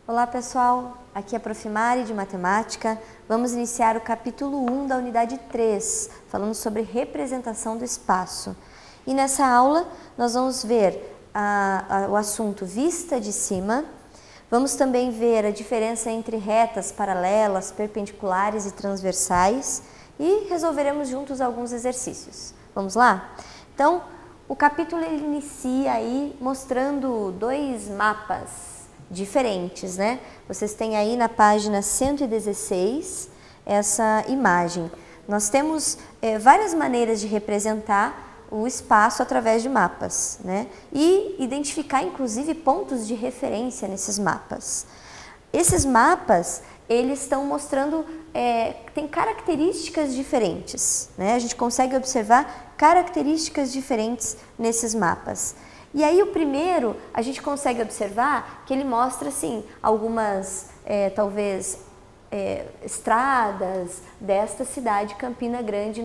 Olá pessoal, aqui é a Prof. Mari de Matemática. Vamos iniciar o capítulo 1 da unidade 3, falando sobre representação do espaço. E nessa aula nós vamos ver o assunto vista de cima. Vamos também ver a diferença entre retas, paralelas, perpendiculares e transversais e resolveremos juntos alguns exercícios. Vamos lá? Então, o capítulo ele inicia aí mostrando dois mapas diferentes, né? Vocês têm aí na página 116 essa imagem. Nós temos várias maneiras de representar o espaço através de mapas, né? E identificar inclusive pontos de referência nesses mapas. Esses mapas, eles estão mostrando, tem características diferentes, né? A gente consegue observar características diferentes nesses mapas. E aí o primeiro, a gente consegue observar que ele mostra, assim, algumas, talvez, estradas desta cidade, Campina Grande,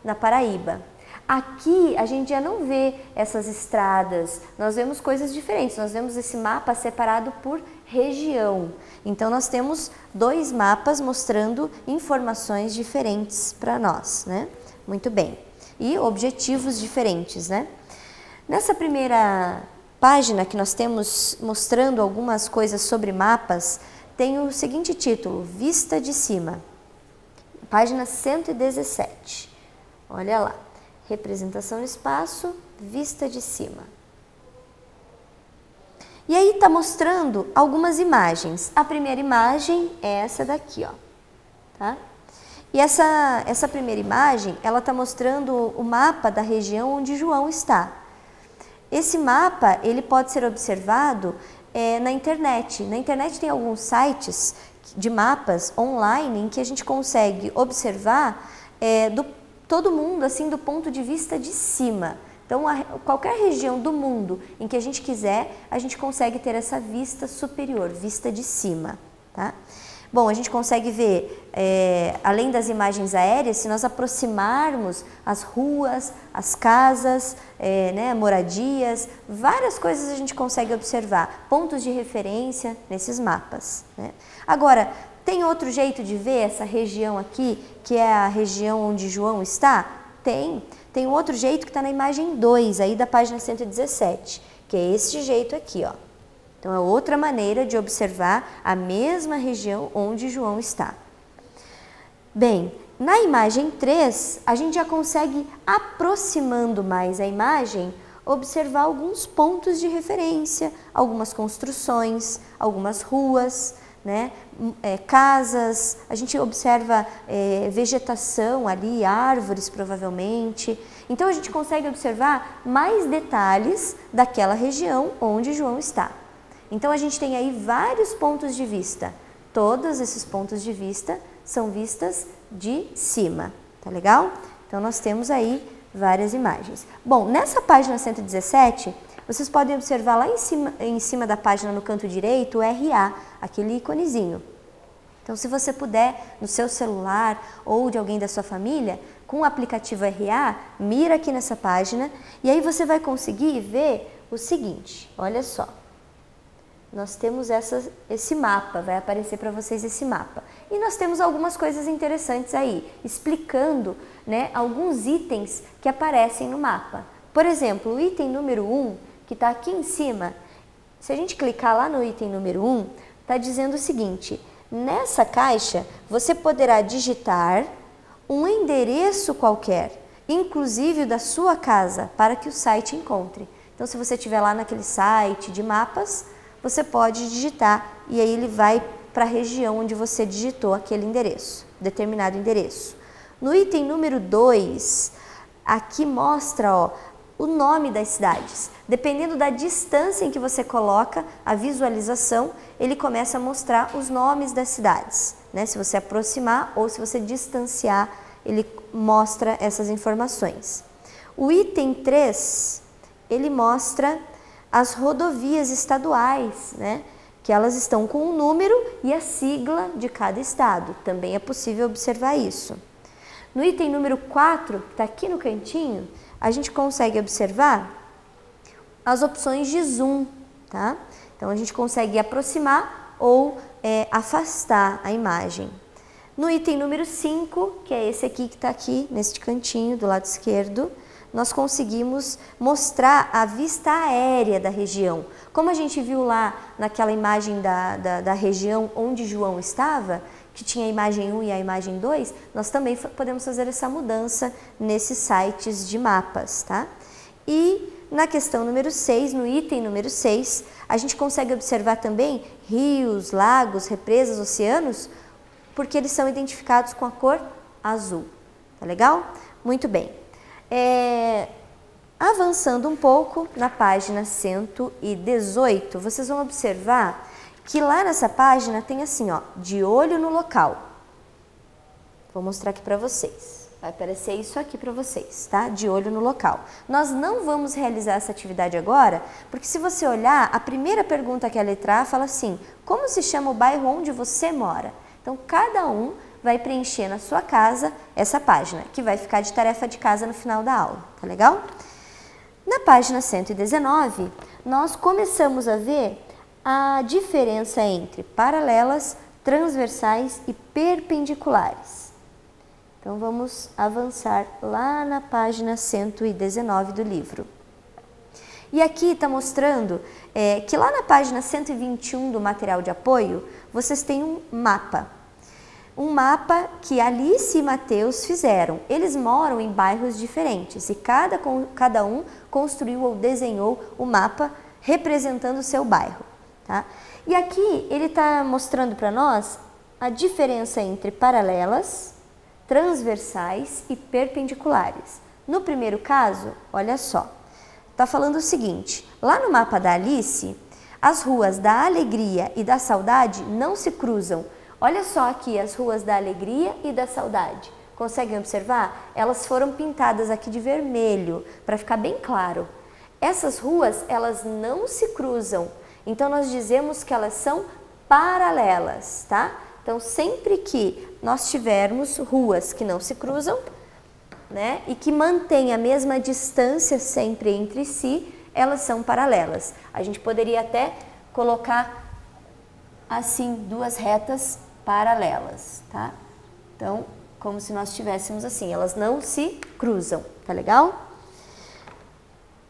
na Paraíba. Aqui a gente já não vê essas estradas, nós vemos coisas diferentes, nós vemos esse mapa separado por região. Então nós temos dois mapas mostrando informações diferentes para nós, né? Muito bem. E objetivos diferentes, né? Nessa primeira página que nós temos mostrando algumas coisas sobre mapas, tem o seguinte título, Vista de Cima, página 117. Olha lá, representação do espaço, vista de cima. E aí está mostrando algumas imagens. A primeira imagem é essa daqui, ó, tá? E essa primeira imagem, ela está mostrando o mapa da região onde João está. Esse mapa, ele pode ser observado na internet. Na internet tem alguns sites de mapas online em que a gente consegue observar todo mundo assim do ponto de vista de cima. Então, qualquer região do mundo em que a gente quiser, a gente consegue ter essa vista superior, vista de cima, tá? Bom, a gente consegue ver, além das imagens aéreas, se nós aproximarmos as ruas, as casas, né, moradias, várias coisas a gente consegue observar, pontos de referência nesses mapas, né? Agora, tem outro jeito de ver essa região aqui, que é a região onde João está? Tem. Tem um outro jeito que está na imagem 2, aí da página 117, que é esse jeito aqui, ó. Então, é outra maneira de observar a mesma região onde João está. Bem, na imagem 3, a gente já consegue, aproximando mais a imagem, observar alguns pontos de referência, algumas construções, algumas ruas, né? Casas, a gente observa vegetação ali, árvores provavelmente. Então, a gente consegue observar mais detalhes daquela região onde João está. Então, a gente tem aí vários pontos de vista. Todos esses pontos de vista são vistas de cima, tá legal? Então, nós temos aí várias imagens. Bom, nessa página 117, vocês podem observar lá em cima da página, no canto direito, o RA, aquele íconezinho. Então, se você puder, no seu celular ou de alguém da sua família, com o aplicativo RA, mira aqui nessa página e aí você vai conseguir ver o seguinte, olha só. Nós temos esse mapa, vai aparecer para vocês esse mapa. E nós temos algumas coisas interessantes aí, explicando, né, alguns itens que aparecem no mapa. Por exemplo, o item número 1, que está aqui em cima, se a gente clicar lá no item número 1, está dizendo o seguinte, nessa caixa você poderá digitar um endereço qualquer, inclusive da sua casa, para que o site encontre. Então, se você estiver lá naquele site de mapas, você pode digitar e aí ele vai para a região onde você digitou aquele endereço, determinado endereço. No item número 2, aqui mostra, ó, o nome das cidades. Dependendo da distância em que você coloca a visualização, ele começa a mostrar os nomes das cidades, né? Se você aproximar ou se você distanciar, ele mostra essas informações. O item 3, ele mostra as rodovias estaduais, né? Que elas estão com um número e a sigla de cada estado. Também é possível observar isso. No item número 4, que está aqui no cantinho, a gente consegue observar as opções de zoom, tá? Então, a gente consegue aproximar ou afastar a imagem. No item número 5, que é esse aqui que está aqui, neste cantinho do lado esquerdo, nós conseguimos mostrar a vista aérea da região. Como a gente viu lá naquela imagem da região onde João estava, que tinha a imagem 1 e a imagem 2, nós também podemos fazer essa mudança nesses sites de mapas, tá? E na questão número 6, no item número 6, a gente consegue observar também rios, lagos, represas, oceanos, porque eles são identificados com a cor azul. Tá legal? Muito bem. Avançando um pouco na página 118, vocês vão observar que lá nessa página tem assim, ó, de olho no local. Vou mostrar aqui para vocês. Vai aparecer isso aqui para vocês, tá? De olho no local. Nós não vamos realizar essa atividade agora, porque se você olhar, a primeira pergunta que é a letra A fala assim, como se chama o bairro onde você mora? Então, cada um vai preencher na sua casa essa página, que vai ficar de tarefa de casa no final da aula, tá legal? Na página 119, nós começamos a ver a diferença entre paralelas, transversais e perpendiculares. Então, vamos avançar lá na página 119 do livro. E aqui está mostrando que lá na página 121 do material de apoio, vocês têm um mapa. Um mapa que Alice e Mateus fizeram. Eles moram em bairros diferentes e cada um construiu ou desenhou o mapa representando o seu bairro. Tá? E aqui ele está mostrando para nós a diferença entre paralelas, transversais e perpendiculares. No primeiro caso, olha só, está falando o seguinte, lá no mapa da Alice, as ruas da Alegria e da Saudade não se cruzam. Olha só aqui as ruas da Alegria e da Saudade. Conseguem observar? Elas foram pintadas aqui de vermelho, para ficar bem claro. Essas ruas, elas não se cruzam. Então, nós dizemos que elas são paralelas, tá? Então, sempre que nós tivermos ruas que não se cruzam, né, e que mantêm a mesma distância sempre entre si, elas são paralelas. A gente poderia até colocar assim, duas retas paralelas, tá? Então, como se nós tivéssemos assim, elas não se cruzam, tá legal?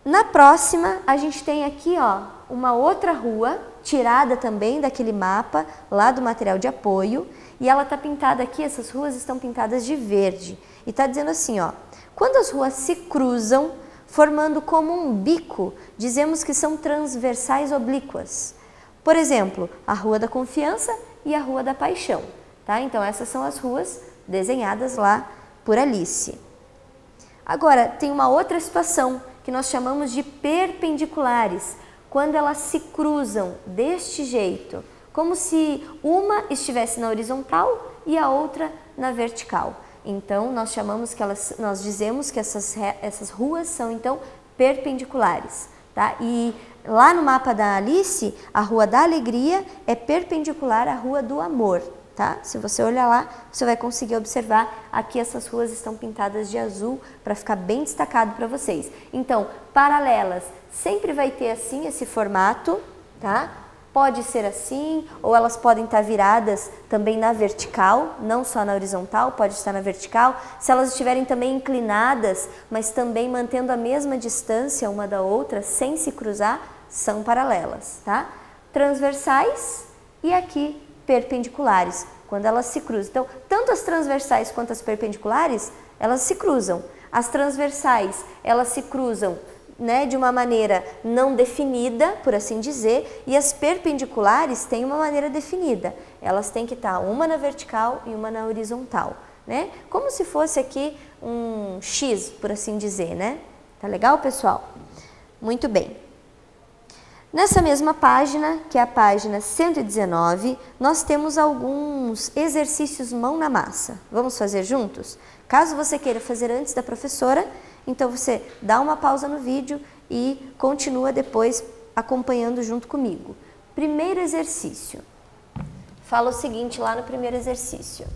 Na próxima, a gente tem aqui, ó, uma outra rua, tirada também daquele mapa, lá do material de apoio, e ela tá pintada aqui, essas ruas estão pintadas de verde. E tá dizendo assim, ó, quando as ruas se cruzam, formando como um bico, dizemos que são transversais oblíquas. Por exemplo, a Rua da Confiança e a Rua da Paixão, tá? Então, essas são as ruas desenhadas lá por Alice. Agora, tem uma outra situação que nós chamamos de perpendiculares, quando elas se cruzam deste jeito, como se uma estivesse na horizontal e a outra na vertical. Então, nós dizemos que essas ruas são, então, perpendiculares, tá? E lá no mapa da Alice, a Rua da Alegria é perpendicular à Rua do Amor, tá? Se você olhar lá, você vai conseguir observar, aqui essas ruas estão pintadas de azul, para ficar bem destacado para vocês. Então, paralelas, sempre vai ter assim, esse formato, tá? Pode ser assim, ou elas podem estar viradas também na vertical, não só na horizontal, pode estar na vertical. Se elas estiverem também inclinadas, mas também mantendo a mesma distância uma da outra, sem se cruzar, são paralelas, tá? Transversais e aqui perpendiculares, quando elas se cruzam. Então, tanto as transversais quanto as perpendiculares, elas se cruzam. As transversais, elas se cruzam, né, de uma maneira não definida, por assim dizer, e as perpendiculares têm uma maneira definida. Elas têm que estar uma na vertical e uma na horizontal, né? Como se fosse aqui um X, por assim dizer, né? Tá legal, pessoal? Muito bem. Nessa mesma página, que é a página 119, nós temos alguns exercícios mão na massa. Vamos fazer juntos? Caso você queira fazer antes da professora, então você dá uma pausa no vídeo e continua depois acompanhando junto comigo. Primeiro exercício. Fala o seguinte lá no primeiro exercício.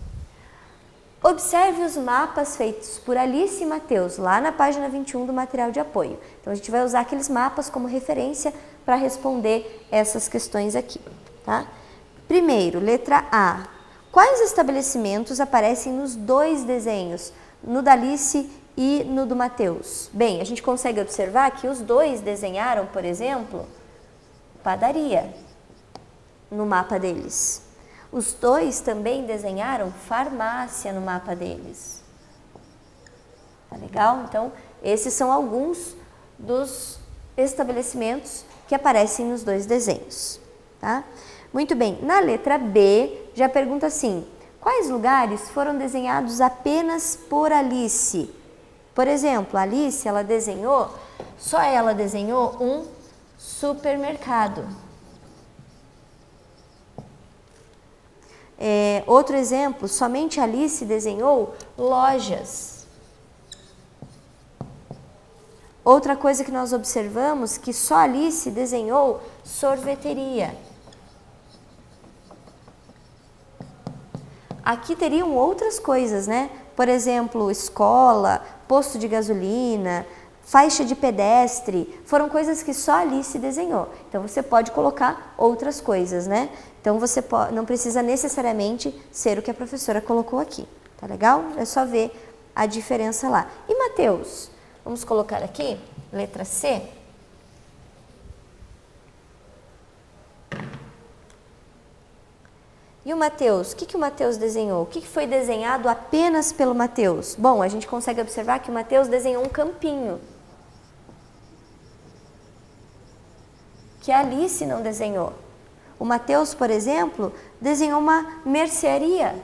Observe os mapas feitos por Alice e Mateus, lá na página 21 do material de apoio. Então, a gente vai usar aqueles mapas como referência para responder essas questões aqui, tá? Primeiro, letra A. Quais estabelecimentos aparecem nos dois desenhos, no da Alice e no do Mateus? Bem, a gente consegue observar que os dois desenharam, por exemplo, padaria no mapa deles. Os dois também desenharam farmácia no mapa deles. Tá legal? Então, esses são alguns dos estabelecimentos que aparecem nos dois desenhos, tá? Muito bem, na letra B, já pergunta assim, quais lugares foram desenhados apenas por Alice? Por exemplo, a Alice, só ela desenhou um supermercado. Outro exemplo, somente a Alice desenhou lojas. Outra coisa que nós observamos, que só a Alice desenhou sorveteria. Aqui teriam outras coisas, né? Por exemplo, escola, posto de gasolina, faixa de pedestre, foram coisas que só a Alice desenhou. Então, você pode colocar outras coisas, né? Então, você não precisa necessariamente ser o que a professora colocou aqui, tá legal? É só ver a diferença lá. E Mateus? Vamos colocar aqui, letra C. E o Mateus? O que o Mateus desenhou? O que foi desenhado apenas pelo Mateus? Bom, a gente consegue observar que o Mateus desenhou um campinho, que a Alice não desenhou. O Mateus, por exemplo, desenhou uma mercearia.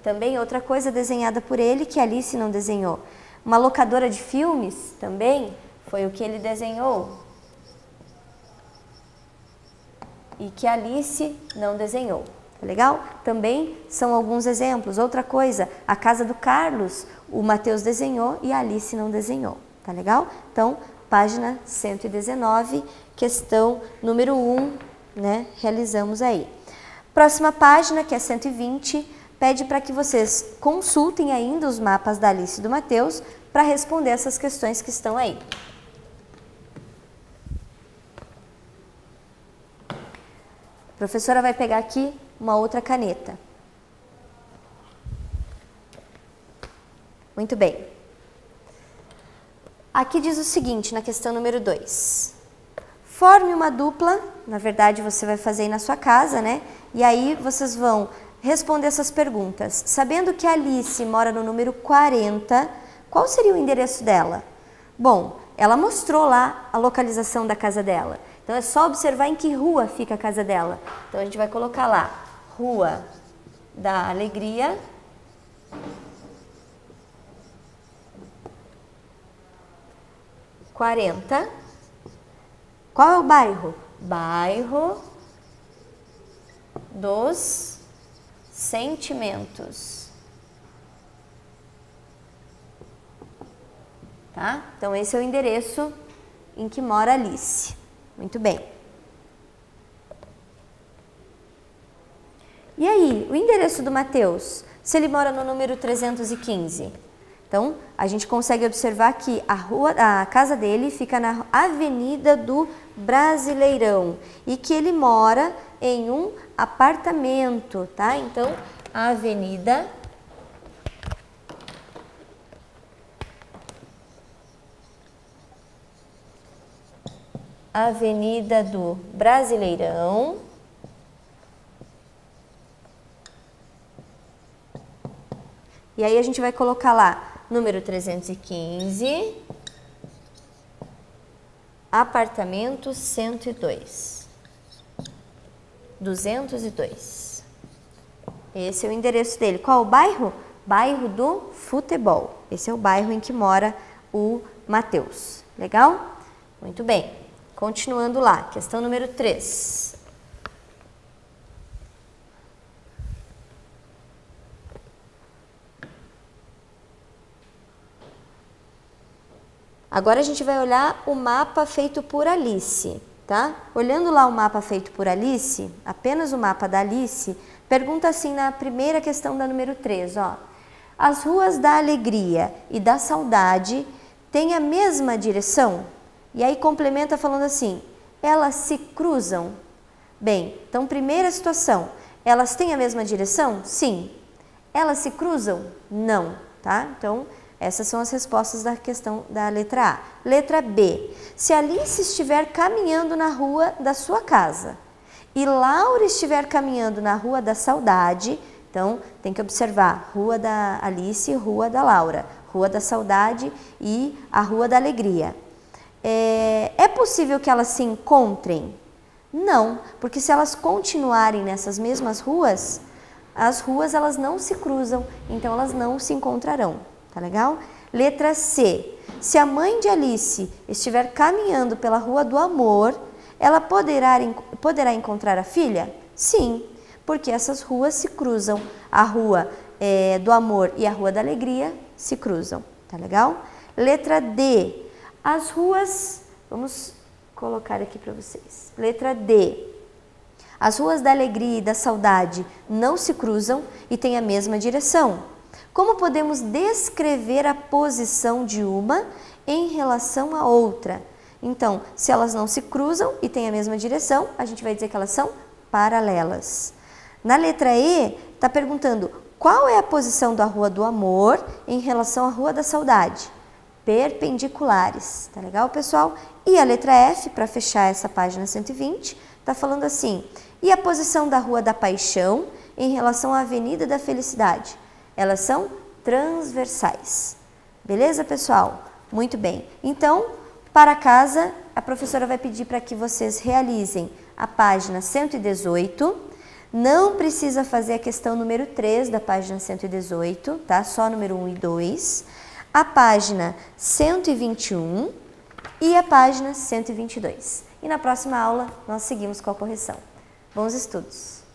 Também outra coisa desenhada por ele que a Alice não desenhou. Uma locadora de filmes também foi o que ele desenhou. E que a Alice não desenhou, tá legal? Também são alguns exemplos. Outra coisa, a casa do Carlos, o Mateus desenhou e a Alice não desenhou, tá legal? Então, página 119, questão número 1, né, realizamos aí. Próxima página, que é 120, pede para que vocês consultem ainda os mapas da Alice e do Mateus para responder essas questões que estão aí. A professora vai pegar aqui uma outra caneta. Muito bem. Aqui diz o seguinte, na questão número 2. Forme uma dupla, na verdade você vai fazer aí na sua casa, né? E aí vocês vão responder essas perguntas. Sabendo que a Alice mora no número 40, qual seria o endereço dela? Bom, ela mostrou lá a localização da casa dela. Então, é só observar em que rua fica a casa dela. Então, a gente vai colocar lá, Rua da Alegria, (40). Qual é o bairro? Bairro dos Sentimentos. Tá? Então, esse é o endereço em que mora Alice. Muito bem. E aí, o endereço do Mateus? Se ele mora no número 315. Então, a gente consegue observar que a casa dele fica na Avenida do Brasileirão e que ele mora em um apartamento, tá? Então, a Avenida do Brasileirão, e aí a gente vai colocar lá, número 315, apartamento 102, 202. Esse é o endereço dele. Qual o bairro? Bairro do Futebol. Esse é o bairro em que mora o Mateus. Legal? Muito bem. Continuando lá, questão número 3. Agora a gente vai olhar o mapa feito por Alice, tá? Olhando lá o mapa feito por Alice, apenas o mapa da Alice, pergunta assim na primeira questão da número 3, ó. As ruas da Alegria e da Saudade têm a mesma direção? E aí complementa falando assim, elas se cruzam? Bem, então primeira situação, elas têm a mesma direção? Sim. Elas se cruzam? Não, tá? Então, essas são as respostas da questão da letra A. Letra B, se Alice estiver caminhando na rua da sua casa e Laura estiver caminhando na rua da saudade, então tem que observar rua da Alice e rua da Laura, rua da saudade e a rua da alegria. É possível que elas se encontrem? Não, porque se elas continuarem nessas mesmas ruas, as ruas elas não se cruzam, então elas não se encontrarão, tá legal? Letra C, se a mãe de Alice estiver caminhando pela Rua do Amor, ela poderá encontrar a filha? Sim, porque essas ruas se cruzam, a Rua do Amor e a Rua da Alegria se cruzam, tá legal? Letra D, as ruas, vamos colocar aqui para vocês. Letra D. As ruas da alegria e da saudade não se cruzam e têm a mesma direção. Como podemos descrever a posição de uma em relação à outra? Então, se elas não se cruzam e têm a mesma direção, a gente vai dizer que elas são paralelas. Na letra E, está perguntando qual é a posição da Rua do Amor em relação à Rua da Saudade? Perpendiculares, tá legal, pessoal? E a letra F, para fechar essa página 120, está falando assim, e a posição da Rua da Paixão em relação à Avenida da Felicidade? Elas são transversais. Beleza, pessoal? Muito bem. Então, para casa, a professora vai pedir para que vocês realizem a página 118. Não precisa fazer a questão número 3 da página 118, tá? Só número 1 e 2. A página 121 e a página 122. E na próxima aula nós seguimos com a correção. Bons estudos!